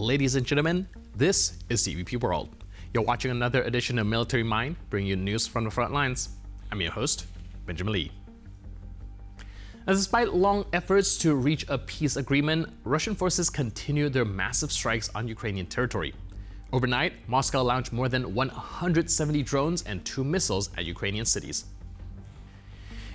Ladies and gentlemen, this is CVP World. You're watching another edition of Military Mind, bringing you news from the front lines. I'm your host, Benjamin Lee. As despite long efforts to reach a peace agreement, Russian forces continue their massive strikes on Ukrainian territory. Overnight, Moscow launched more than 170 drones and 2 missiles at Ukrainian cities.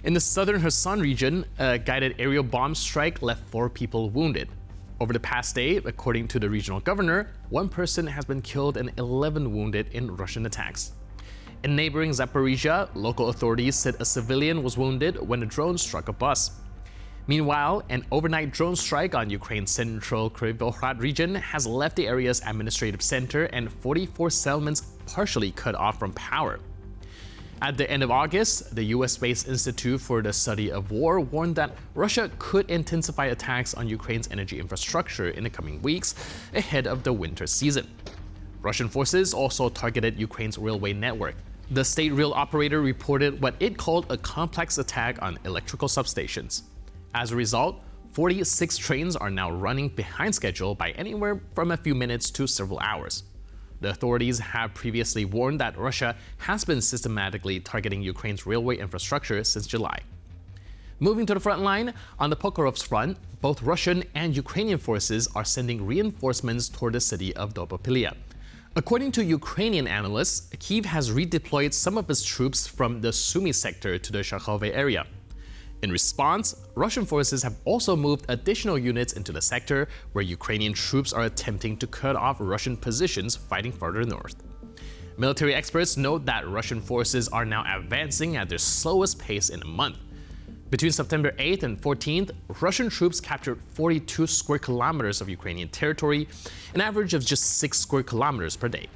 In the southern Kherson region, a guided aerial bomb strike left 4 people wounded. Over the past day, according to the regional governor, 1 person has been killed and 11 wounded in Russian attacks. In neighboring Zaporizhia, local authorities said a civilian was wounded when a drone struck a bus. Meanwhile, an overnight drone strike on Ukraine's central Kryvyi region has left the area's administrative center and 44 settlements partially cut off from power. At the end of August, the US-based Institute for the Study of War warned that Russia could intensify attacks on Ukraine's energy infrastructure in the coming weeks ahead of the winter season. Russian forces also targeted Ukraine's railway network. The state rail operator reported what it called a complex attack on electrical substations. As a result, 46 trains are now running behind schedule by anywhere from a few minutes to several hours. The authorities have previously warned that Russia has been systematically targeting Ukraine's railway infrastructure since July. Moving to the front line, on the Pokrovsk front, both Russian and Ukrainian forces are sending reinforcements toward the city of Dobropilya. According to Ukrainian analysts, Kyiv has redeployed some of its troops from the Sumy sector to the Shakhovy area. In response, Russian forces have also moved additional units into the sector where Ukrainian troops are attempting to cut off Russian positions fighting farther north. Military experts note that Russian forces are now advancing at their slowest pace in a month. Between September 8th and 14th, Russian troops captured 42 square kilometers of Ukrainian territory, an average of just 6 square kilometers per day.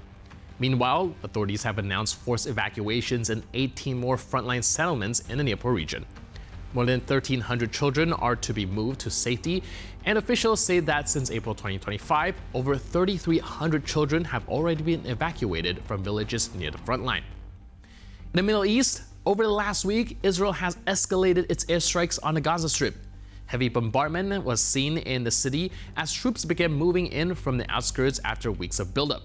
Meanwhile, authorities have announced forced evacuations in 18 more frontline settlements in the Dnipro region. More than 1,300 children are to be moved to safety, and officials say that since April 2025, over 3,300 children have already been evacuated from villages near the front line. In the Middle East, over the last week, Israel has escalated its airstrikes on the Gaza Strip. Heavy bombardment was seen in the city as troops began moving in from the outskirts after weeks of buildup.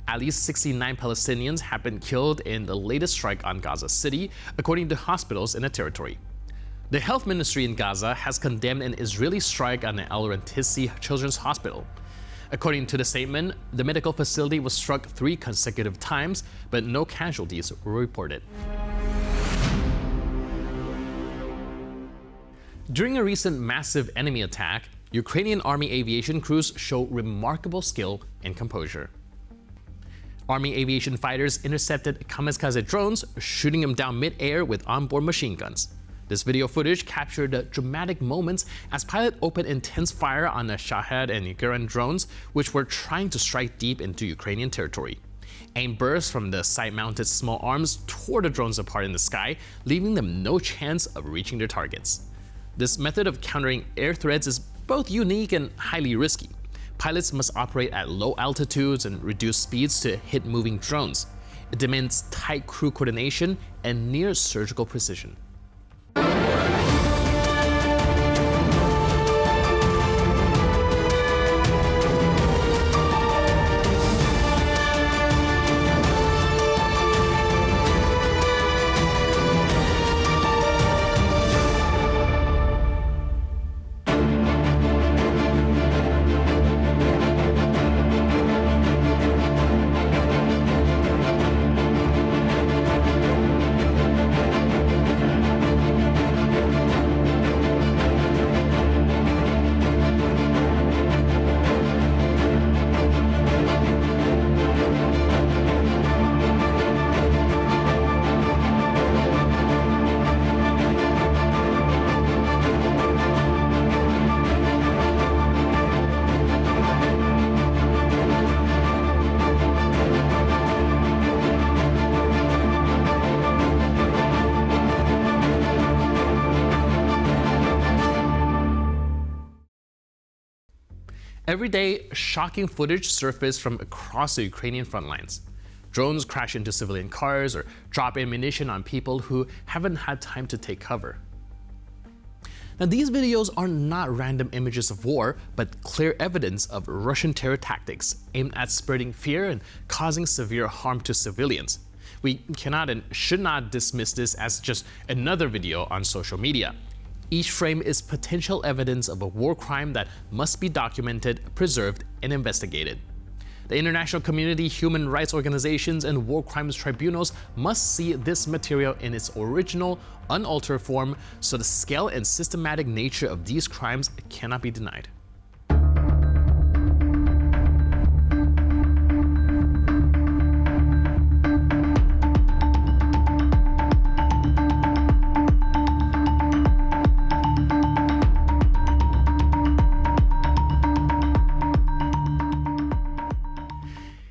At least 69 Palestinians have been killed in the latest strike on Gaza City, according to hospitals in the territory. The health ministry in Gaza has condemned an Israeli strike on the Al-Rantisi Children's Hospital. According to the statement, the medical facility was struck 3 consecutive times, but no casualties were reported. During a recent massive enemy attack, Ukrainian Army aviation crews show remarkable skill and composure. Army aviation fighters intercepted kamikaze drones, shooting them down mid-air with onboard machine guns. This video footage captured the dramatic moments as pilots opened intense fire on the Shahed and Ukrainian drones, which were trying to strike deep into Ukrainian territory. Aim burst from the side-mounted small arms tore the drones apart in the sky, leaving them no chance of reaching their targets. This method of countering air threats is both unique and highly risky. Pilots must operate at low altitudes and reduce speeds to hit moving drones. It demands tight crew coordination and near surgical precision. Every day, shocking footage surfaced from across the Ukrainian front lines. Drones crash into civilian cars or drop ammunition on people who haven't had time to take cover. Now, these videos are not random images of war, but clear evidence of Russian terror tactics aimed at spreading fear and causing severe harm to civilians. We cannot and should not dismiss this as just another video on social media. Each frame is potential evidence of a war crime that must be documented, preserved, and investigated. The international community, human rights organizations, and war crimes tribunals must see this material in its original, unaltered form, so the scale and systematic nature of these crimes cannot be denied.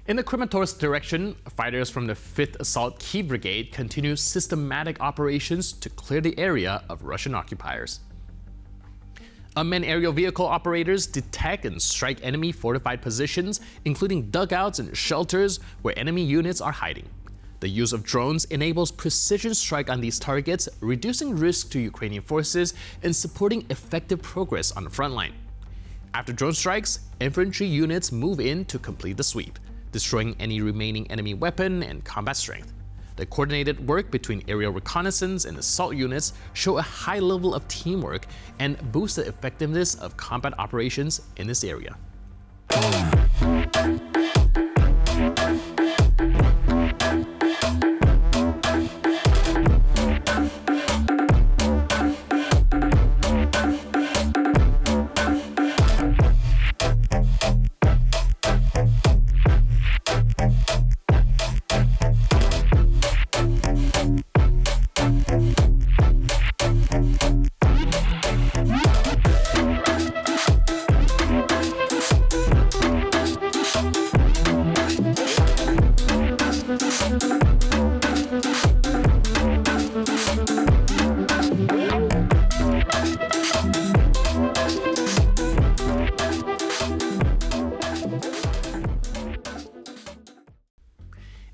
In the Kramatorsk direction, fighters from the 5th Assault Kiev Brigade continue systematic operations to clear the area of Russian occupiers. Unmanned aerial vehicle operators detect and strike enemy fortified positions, including dugouts and shelters where enemy units are hiding. The use of drones enables precision strike on these targets, reducing risk to Ukrainian forces and supporting effective progress on the front line. After drone strikes, infantry units move in to complete the sweep, destroying any remaining enemy weapon and combat strength. The coordinated work between aerial reconnaissance and assault units show a high level of teamwork and boost the effectiveness of combat operations in this area.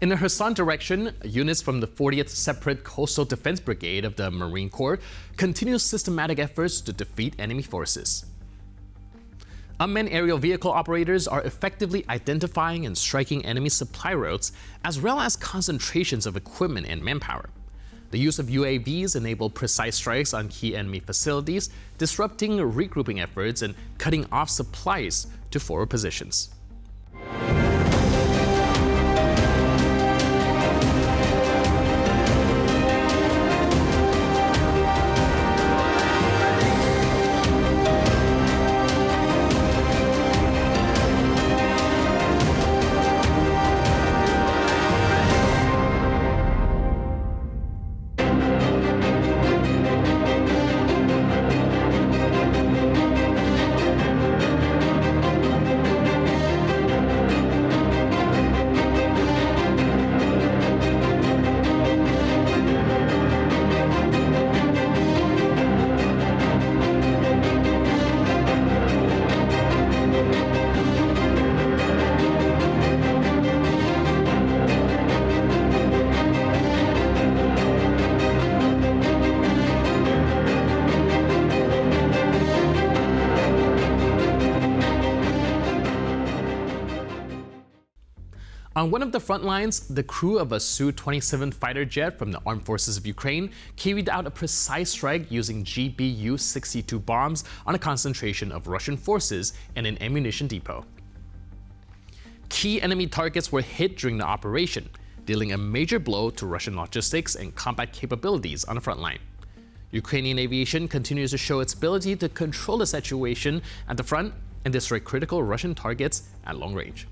In the Kherson direction, units from the 40th Separate Coastal Defense Brigade of the Marine Corps continue systematic efforts to defeat enemy forces. Unmanned aerial vehicle operators are effectively identifying and striking enemy supply routes, as well as concentrations of equipment and manpower. The use of UAVs enable precise strikes on key enemy facilities, disrupting regrouping efforts and cutting off supplies to forward positions. On one of the front lines, the crew of a Su-27 fighter jet from the Armed Forces of Ukraine carried out a precise strike using GBU-62 bombs on a concentration of Russian forces and an ammunition depot. Key enemy targets were hit during the operation, dealing a major blow to Russian logistics and combat capabilities on the front line. Ukrainian aviation continues to show its ability to control the situation at the front and destroy critical Russian targets at long range.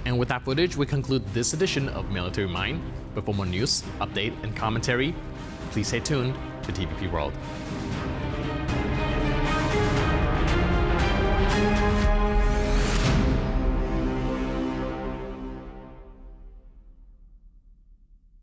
And with that footage, we conclude this edition of Military Mind. But for more news, update, and commentary, please stay tuned to TVP World.